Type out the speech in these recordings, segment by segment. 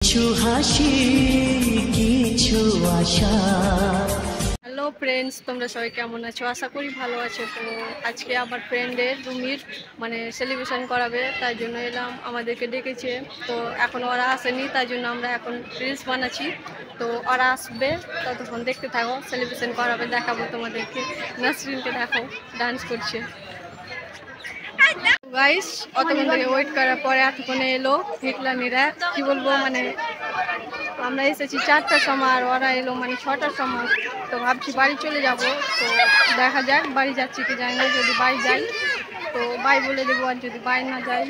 কিছু হাসি কিছু আশা। হ্যালো ফ্রেন্ডস, তোমরা সবাই কেমন আছো? আশা করি ভালো আছো। তো আজকে আমার ফ্রেন্ডের রুমির সেলিব্রেশন করাবে, তাই জন্য এলাম, আমাদেরকে ডেকেছে। তো এখন ওরা আসেনি, তাই জন্য আমরা এখন রিলস বানাচ্ছি। তো ওরা আসবে, ততক্ষণ দেখতে থাকো। সেলিব্রেশন করাবে, দেখাবো তোমাদেরকে। নাসরিনকে দেখো ডান্স করছে। গাইস, অতক্ষণ থেকে ওয়েট করার পরে এতক্ষণে এলো হিটলানিরা। কি বলবো, আমরা এসেছি 4টার সময় আর ওরা এলো 6টার সময়। তো ভাবছি বাড়ি চলে যাব। তো দেখা যাক বাড়ি যাচ্ছি কি যাই না। যদি বাড়ি যাই তো বাই বলে দেবো, আর যদি বাড়ি না যাই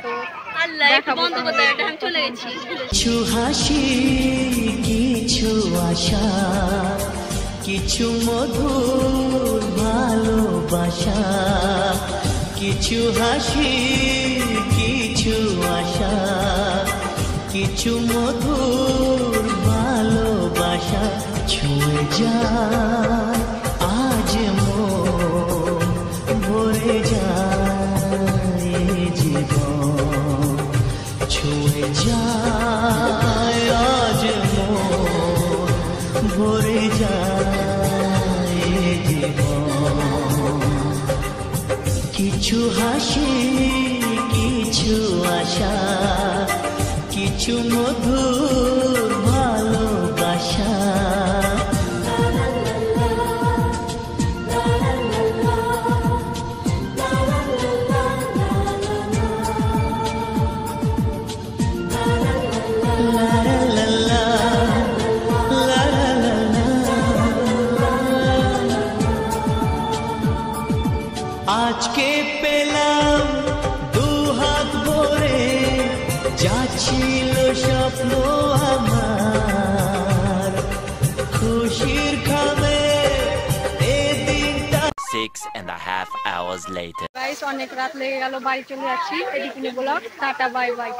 তো চলে গেছি। কিছু হাসি কিছু আশা, কিছু মধুর ভালোবাসা। কিছু হাসি কিছু আশা, কিছু মধুর ভালোবাসা। ছুঁয়ে যায় আজ মন, ভরে যায় জীবন। ছুঁয়ে যায় আজ মন, ভরে যায় জীবন। কিছু হাসি কিছু আশা, কিছু মধুর ভালোবাসা। আজকে পেলাম দু হাত ভরে, যা ছিল স্বপ্ন আমার, খুশির খাবে এই দিনটা। 6.5 hours later. গাইস, অনেক রাত লেগে গেল, বাড়ি চলে যাচ্ছি। এদিকে ব্লগ, টাটা বাই বাই।